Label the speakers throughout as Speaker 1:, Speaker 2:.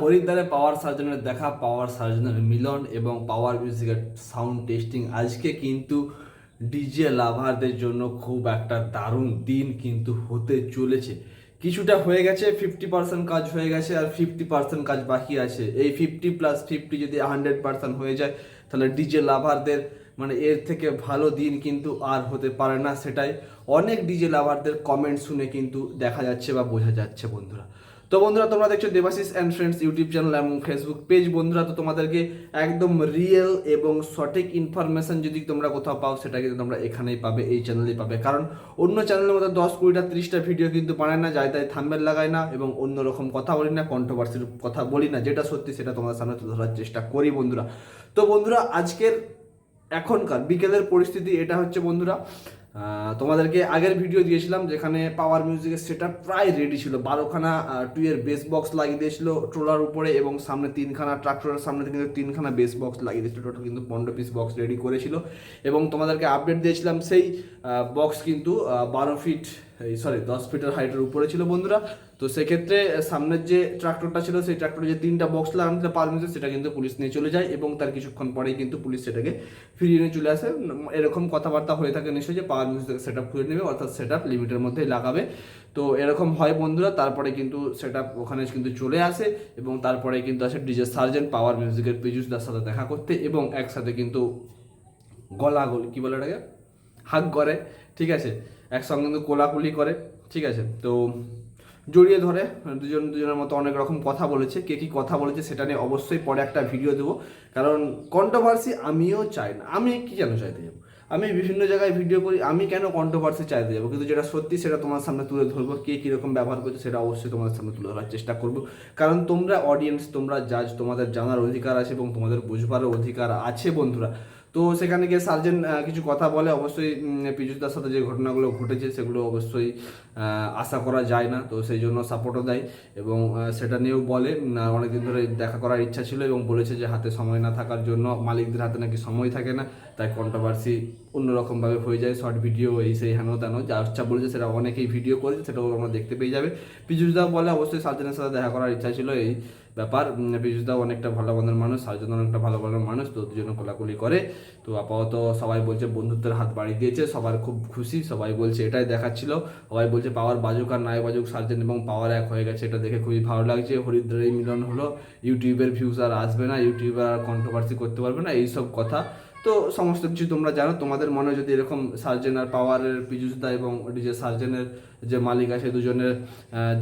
Speaker 1: হরিদ্বারে পাওয়ার সার্জনের দেখা, পাওয়ার সার্জনের মিলন এবং পাওয়ার মিউজিকের সাউন্ড টেস্টিং। আজকে কিন্তু ডিজে লাভারদের জন্য খুব একটা দারুণ দিন কিন্তু হতে চলেছে। কিছুটা হয়ে গেছে, 50% কাজ হয়ে গেছে, আর 50% কাজ বাকি আছে। এই 50+50 যদি 100% হয়ে যায়, তাহলে ডিজে লাভারদের মানে এর থেকে ভালো দিন কিন্তু আর হতে পারে না। সেটাই অনেক ডিজে লাভারদের কমেন্ট শুনে কিন্তু দেখা যাচ্ছে বা বোঝা যাচ্ছে বন্ধুরা। তো বন্ধুরা, তোমরা দেখছো Debashis and friends YouTube channel এবং ফেসবুক পেজ। বন্ধুরা, তো তোমাদেরকে একদম রিয়েল এবং সঠিক ইনফরমেশন যদি তোমরা কোথাও পাও, সেটা কিন্তু তোমরা এখানেই পাবে, এই চ্যানেলেই পাবে। কারণ অন্য চ্যানেলের মধ্যে 10, 20টা 30টা ভিডিও কিন্তু বানায় না, যায় তাই থাম্বনেল লাগায় না এবং অন্যরকম কথা বলি না, কন্ট্রোভার্সির কথা বলি না। যেটা সত্যি সেটা তোমাদের সামনে তুলে ধরার চেষ্টা করি বন্ধুরা। তো বন্ধুরা, আজকের এখনকার বিকেলের পরিস্থিতি এটা হচ্ছে বন্ধুরা। তোমাদেরকে আগের ভিডিও দিয়েছিলাম যেখানে পাওয়ার মিউজিকের সেট প্রায় রেডি ছিল। 12খানা টুয়ের বেস বক্স লাগিয়ে দিয়েছিল ট্রোলার উপরে, এবং সামনে 3খানা, ট্রাক্টরের সামনে কিন্তু 3খানা বেস বক্স লাগিয়ে দিয়েছিল। টোটাল কিন্তু 15 পিস বক্স রেডি করেছিল এবং তোমাদেরকে আপডেট দিয়েছিলাম সেই বক্স কিন্তু 10 ফিটের হাইটের উপরে ছিল বন্ধুরা। তো সেক্ষেত্রে সামনের যে ট্রাক্টরটা ছিল, সেই ট্রাক্টরে যে 3টা বক্স লাগানো ছিল পাওয়ার মিউজিক, সেটা কিন্তু পুলিশ নিয়ে চলে যায় এবং তার কিছুক্ষণ পরেই কিন্তু পুলিশ সেটাকে ফিরিয়ে নিয়ে চলে আসে। এরকম কথাবার্তা হয়ে থাকে নিশ্চয়ই যে পাওয়ার মিউজিক সেট আপ খুলে নেবে, অর্থাৎ সেট আপ লিমিটের মধ্যেই লাগাবে। তো এরকম হয় বন্ধুরা। তারপরে কিন্তু সেট আপ ওখানে কিন্তু চলে আসে এবং তারপরে কিন্তু আসে ডিজে সার্জেন্ট পাওয়ার মিউজিকের পীযূষদার সাথে দেখা করতে, এবং একসাথে কিন্তু গলাগলি কী বলে এটাকে, হাগ করে, ঠিক আছে, একসঙ্গে কিন্তু কোলাকুলি করে, ঠিক আছে। তো জড়িয়ে ধরে দুজনের মতো অনেক রকম কথা বলেছে। কে কী কথা বলেছে সেটা নিয়ে অবশ্যই পরে একটা ভিডিও দেবো, কারণ কন্ট্রোভার্সি আমিও চাই না। আমি কি কেন চাইতে যাবো? আমি বিভিন্ন জায়গায় ভিডিও করি, আমি কেন কন্ট্রোভার্সি চাইতে যাবো? কিন্তু যেটা সত্যি সেটা তোমার সামনে তুলে ধরবো। কে কীরকম ব্যবহার করছে সেটা অবশ্যই তোমাদের সামনে তুলে ধরার চেষ্টা করবো, কারণ তোমরা অডিয়েন্স, তোমরা জাজ, তোমাদের জানার অধিকার আছে এবং তোমাদের বুঝবারও অধিকার আছে বন্ধুরা। তো সেখানে গিয়ে সার্জেন কিছু কথা বলে, অবশ্যই পীযূষদার সাথে যে ঘটনাগুলো ঘটেছে সেগুলো অবশ্যই আশা করা যায় না। তো সেই জন্য সাপোর্টও দেয় এবং সেটা নিয়েও বলে অনেকদিন ধরে দেখা করার ইচ্ছা ছিল এবং বলেছে যে হাতে সময় না থাকার জন্য, মালিকদের হাতে নাকি সময় থাকে না, তাই কন্ট্রোভার্সি অন্যরকমভাবে হয়ে যায়, শর্ট ভিডিও এই সেই হেন তেন যা ইচ্ছা বলেছে সেটা অনেকেই ভিডিও করেছে, সেটাও আমরা দেখতে পেয়ে যাবে। পীযূষদাও বলে অবশ্যই সার্জেনের সাথে দেখা করার ইচ্ছা ছিল, এই ব্যাপার। পীযূষদাও অনেকটা ভালো মনের মানুষ, সার্জন অনেকটা ভালো মনের মানুষ, তো দুজনে কোলাকুলি করে। তো আপাতত সবাই বলছে বন্ধুত্বের হাত বাড়িয়ে দিয়েছে, সবার খুব খুশি, সবাই বলছে এটাই দেখাচ্ছিল। সবাই বলছে পাওয়ার বাজুক আর নাই বাজুক, সার্জেন এবং পাওয়ার এক হয়ে গেছে, এটা দেখে খুবই ভালো লাগছে। হরিদ্বারে মিলন হলো, ইউটিউবের ভিউজ আর আসবে না, ইউটিউবার আর কন্ট্রোভার্সি করতে পারবে না, এইসব কথা। তো সমস্ত কিছু তোমরা জানো। তোমাদের মনে যদি এরকম সার্জেন আর পাওয়ারের, পীযূষদা এবং ডিজে সার্জেনের যে মালিক আছে, দুজনের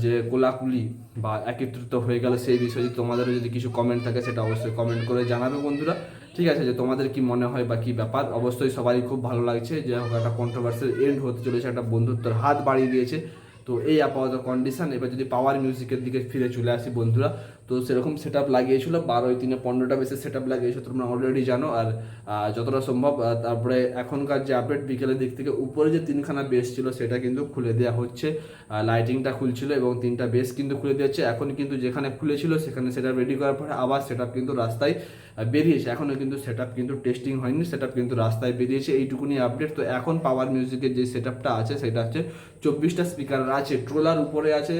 Speaker 1: যে কোলাকুলি বা একত্রিত হয়ে গেল, সেই বিষয়ে যদি তোমাদেরও যদি কিছু কমেন্ট থাকে, সেটা অবশ্যই কমেন্ট করে জানাবে বন্ধুরা, ঠিক আছে। যে তোমাদের কি মনে হয় বা কী ব্যাপার। অবশ্যই সবারই খুব ভালো লাগছে যে একটা কন্ট্রোভার্সির এন্ড হতে চলেছে, একটা বন্ধুত্বের হাত বাড়িয়ে দিয়েছে। তো এই আপাতত কন্ডিশন। এবার যদি পাওয়ার মিউজিকের দিকে ফিরে চলে আসি বন্ধুরা, তো সেরকম সেট আপ লাগিয়েছিল 12-3-15টা বেশি সেট আপ লাগিয়েছিল, তোমরা অলরেডি জানো। আর যতটা সম্ভব তারপরে এখনকার যে আপডেট, বিকেলের দিক থেকে উপরে যে 3খানা বেস ছিল সেটা কিন্তু খুলে দেওয়া হচ্ছে, লাইটিংটা খুলছিল এবং 3টা বেস কিন্তু খুলে দিয়েছে। এখন কিন্তু যেখানে খুলেছিল সেখানে সেটা রেডি করার পরে আবার সেট আপ কিন্তু রাস্তায় বেরিয়েছে। এখনও কিন্তু সেট আপ কিন্তু টেস্টিং হয়নি, সেট আপ কিন্তু রাস্তায় বেরিয়েছে, এইটুকুনি আপডেট। তো এখন পাওয়ার মিউজিকের যে সেট আপটা আছে সেটা হচ্ছে 24টা স্পিকার আছে, ট্রোলার উপরে আছে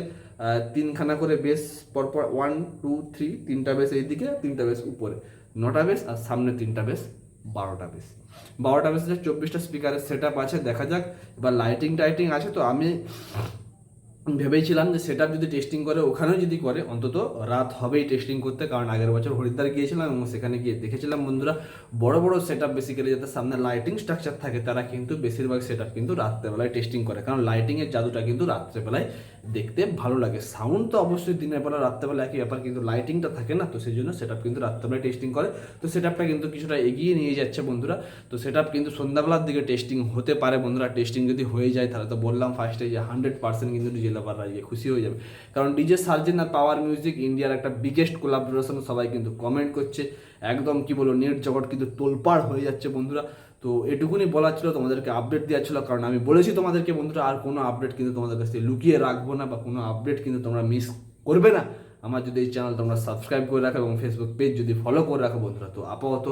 Speaker 1: 3খানা করে বেস, পরপর 1, 2, 3, 3টা বেস এইদিকে, 3টা বেস উপরে, 9টা বেস, আর সামনে 3টা বেস, 12টা বেস। 12টা বেসে 24টা স্পিকারের সেট আপ আছে। দেখা যাক এবার লাইটিং টাইটিং আছে। তো আমি ভেবেছিলাম যে সেট আপ যদি টেস্টিং করে, ওখানেও যদি করে, অন্তত রাত হবেই টেস্টিং করতে, কারণ আগের বছর হরিদ্বার গিয়েছিলাম এবং সেখানে গিয়ে দেখেছিলাম বন্ধুরা, বড় বড় সেট আপ বেসিক্যালি যাতে সামনে লাইটিং স্ট্রাকচার থাকে, তারা কিন্তু বেশিরভাগ সেট আপ কিন্তু রাত্রেবেলায় টেস্টিং করে, কারণ লাইটিংয়ের জাদুটা কিন্তু রাত্রেবেলায় দেখতে ভালো লাগে। সাউন্ড তো অবশ্যই দিনের বেলা রাত্রেবেলা একই ব্যাপার, কিন্তু লাইটিংটা থাকে না, তো সেই জন্য সেট আপ কিন্তু রাত্রেবেলায় টেস্টিং করে। তো সেট আপটা কিন্তু কিছুটা এগিয়ে নিয়ে যাচ্ছে বন্ধুরা। তো সেট আপ কিন্তু সন্ধ্যাবেলার দিকে টেস্টিং হতে পারে বন্ধুরা। টেস্টিং যদি হয়ে যায় তাহলে তো বললাম ফার্স্টে যে 100% কিন্তু ডিজে লাভাররা খুশি হয়ে যাবে, কারণ ডিজে সার্জেন আর পাওয়ার মিউজিক ইন্ডিয়ার একটা বিগেস্ট কোলাবোরেশন। সবাই কিন্তু কমেন্ট করছে, একদম কি বলবো, নেট জগৎ কিন্তু তোলপাড় হয়ে যাচ্ছে বন্ধুরা। তো এটুকুনি বলার ছিল, তোমাদেরকে আপডেট দেওয়া ছিল, কারণ আমি বলেছি তোমাদেরকে বন্ধুরা, আর কোনো আপডেট কিন্তু তোমাদের কাছ থেকে লুকিয়ে রাখবো না, বা কোনো আপডেট কিন্তু তোমরা মিস করবে না আমার যদি এই চ্যানেল তোমরা সাবস্ক্রাইব করে রাখো এবং ফেসবুক পেজ যদি ফলো করে রাখো বন্ধুরা। তো আপাতত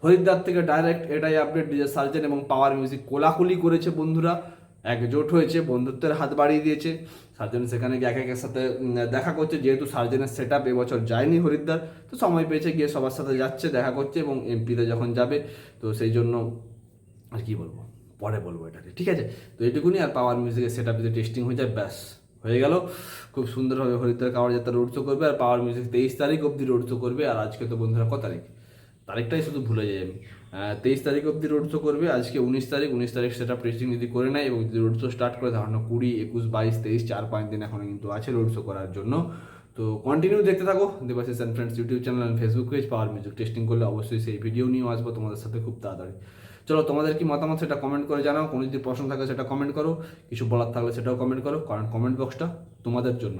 Speaker 1: হরিদ্বার থেকে ডাইরেক্ট এটাই আপডেট, ডিজে সার্জেন এবং পাওয়ার মিউজিক কোলাকুলি করেছে বন্ধুরা, একজোট হয়েছে, বন্ধুত্বের হাত বাড়িয়ে দিয়েছে। সার্জেন সেখানে গিয়ে একের সাথে দেখা করছে, যেহেতু সার্জেনের সেট আপ এবছর যায়নি হরিদ্বার, তো সময় পেয়েছে গিয়ে সবার সাথে যাচ্ছে, দেখা করছে, এবং এমপিতে যখন যাবে তো সেই জন্য আর কি বলবো, পরে বলবো এটাকে, ঠিক আছে। তো এইটুকুনি, আর পাওয়ার মিউজিকের সেট আপ যদি টেস্টিং হয়ে যায় ব্যাস হয়ে গেল। খুব সুন্দরভাবে হরিদ্বার কাওয়াড় যাত্রা রোড শো করবে, আর পাওয়ার মিউজিক 23 তারিখ অবধি রোড শো করবে। আর আজকে তো বন্ধুরা কত তারিখ, তারিখটাই শুধু ভুলে যাই আমি। 23 তারিখ অবধি রোড শো করবে, আজকে 19 তারিখ, 19 তারিখ সেটা টেস্টিং যদি করে নেয় এবং যদি রোড শো স্টার্ট করে, ধারণা 20, 21, 22, 23, 4-5 দিন এখনো কিন্তু আছে রোড শো করার জন্য। তো কন্টিনিউ দেখতে থাকো Debashis and friends YouTube channel and Facebook page. Power music testing করলে অবশ্যই সেই ভিডিও নিয়েও আসবো তোমাদের সাথে খুব তাড়াতাড়ি। চলো, তোমাদের কি মতামত সেটা কমেন্ট করে জানাও, কোনো যদি প্রশ্ন থাকে সেটা কমেন্ট করো, কিছু বলার থাকলে সেটাও কমেন্ট করো, কারণ কমেন্ট বক্সটা তোমাদের জন্য।